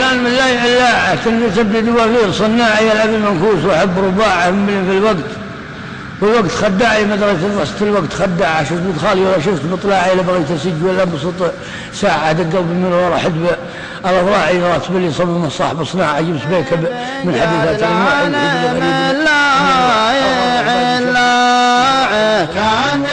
كان من لا يعلاعه كان يسبب وفير صناع يلعب المنكوس وحب رباعه في الوقت والوقت خداعي مدرسة وسط الوقت خداعة شفت مدخالي ولا شفت مطلعي لا بغيت اسج ولا بسط ساعة دق قلبي من ورا حدب الأضراعي راتب اللي صمم صاحب صناعة جبت بيك من حديثات كان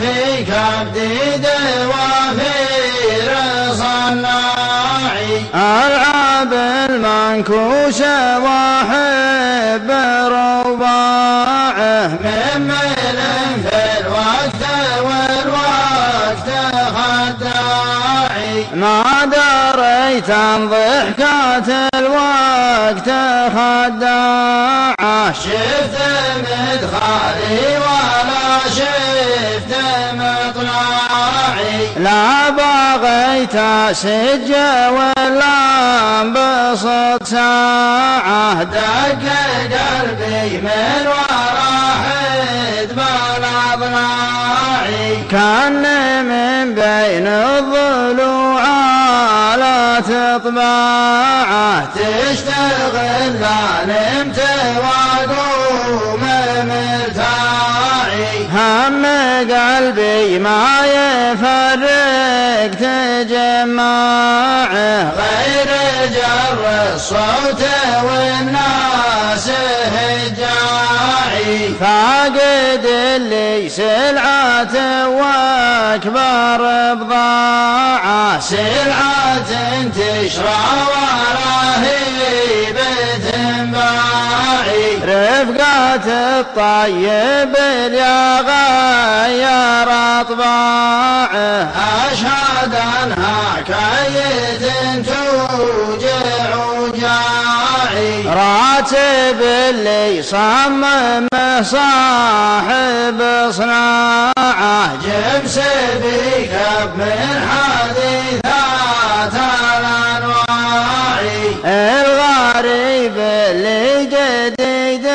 في كبدي دوافير صناعي ألعب المنكوس وأحب رباعه ممل في الوقت والوقت خداعي ما دريت عن ضحكات الوقت خداعه شفت مدخالي ولا شفت مطلعي لا بغيت اسج ولا انبسط ساعه دق قلبي من ورا حدب الاضلاعي كان من بين الضلوع على طباعه تشتغل لا نمت واقوم مرتاعي هم قلبي ما يفرق تجمعه غير جر الصوت والناس هجاعي فاقد اللي سلعة واكبر بضاعة سلعة تشرى ولا هي بتنباعي رفقات الطيب يا غير اطباعه اشهد انها كيد توجع وجاعي راتب اللي صمم صاحب صناعه جبس بكب من حديثات الانواعي الغريب اللي جديد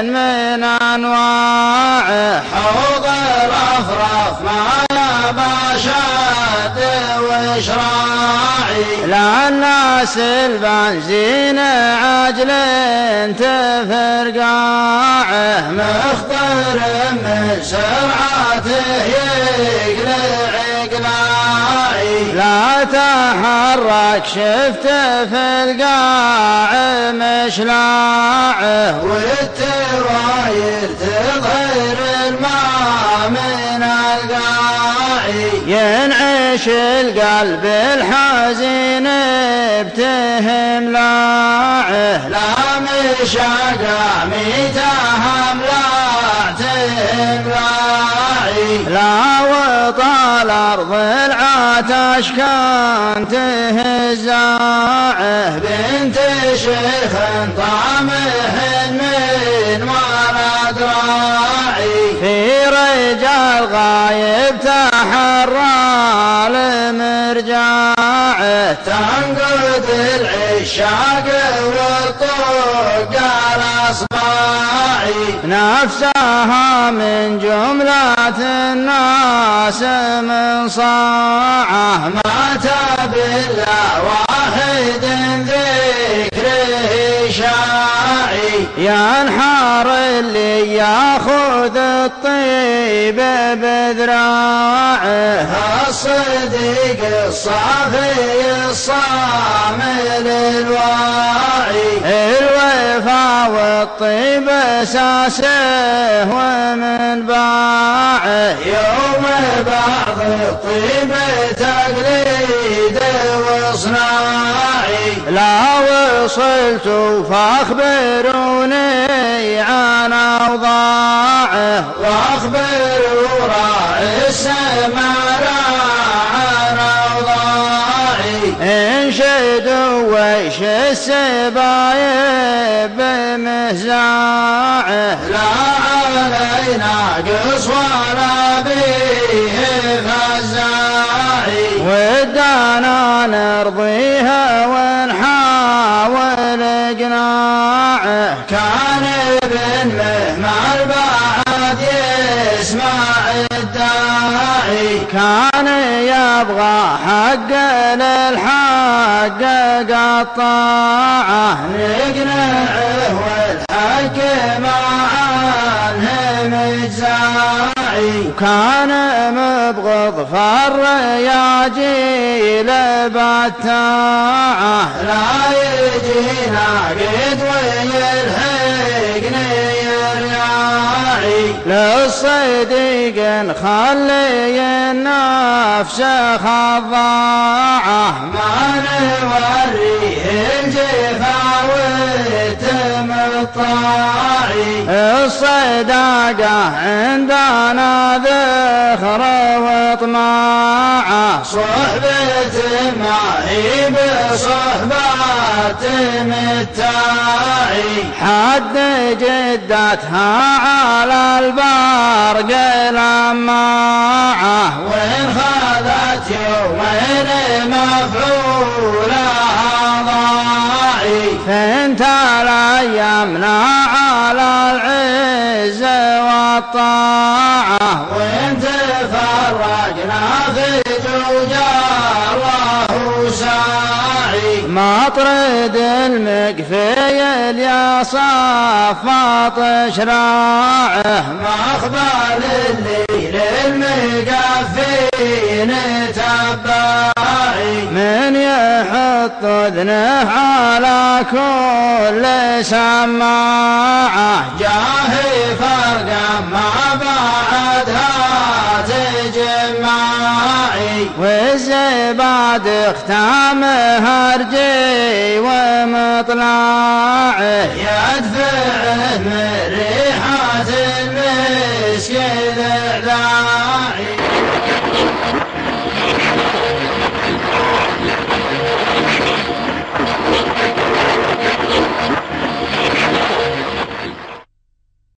من انواعه حوض الافراف ما يباشد وشراعي لا الناس البنزين عجل تفرقاعه مخطر من سرعته يقلع قلاعي لا تحرك شفت في القاع مشلاعه والتراير تظهر الماء من القاعي ينعش القلب الحزين بتهم لاعه لا مشاقى ميتهم لا تهم لاعي لا وطال أرض العتش كان تهزاعه بنت شيخ طعمه من ولد راعي في رجال غايب تحرى لمرجاعه تنقد العشاق والطوق الاصباعي نفسها من جملة الناس من صاعه مات بالله واحد ذكره شاعي ينحر اللي ياخذ الطيب بذراعه الصديق الصافي الصامل الواعي الوفا والطيب اساسه ومن باعه يوم بعض الطيب تقليد وصناعي لا وصلت فاخبروني عن اوضاعه واخبروا راعي السماء عن اوضاعي انشدوا ويش السبايب بمهزاعه لا علينا قص ولا به فزاعي ودانا نرضيها ونحاول اقناعه كان ابن مهما البعد يسمع الداعي كان يبغى حق للحق قطاعه نقنعه والحق معاه مجزاعي وكان مبغض فالرياجيل بتاعه لا يجينا قد ويلحقني الرياعي للصديق خلي النفس خضاعه ما نوريه الجفا وتمطاعي الصداقة عندنا ذخر وطماعه صحبة معي بصحبات متاعي حد جدتها على البرق لماعه وإن خذت يومين مفعولها ضاعي فانت الايامنا على العز والطاعه وإن تفرقنا في جوجا الله ساعي مطرد المكفي يا صفاط شراعه ما أقبل الليل المقفين تباعي من يحط اذنه على كل سماعه جاهي فرقا ما بعدها تجماعي والزباد اختامها رجي ومطلعه يدفعه من ريحة المسك ذعذاعي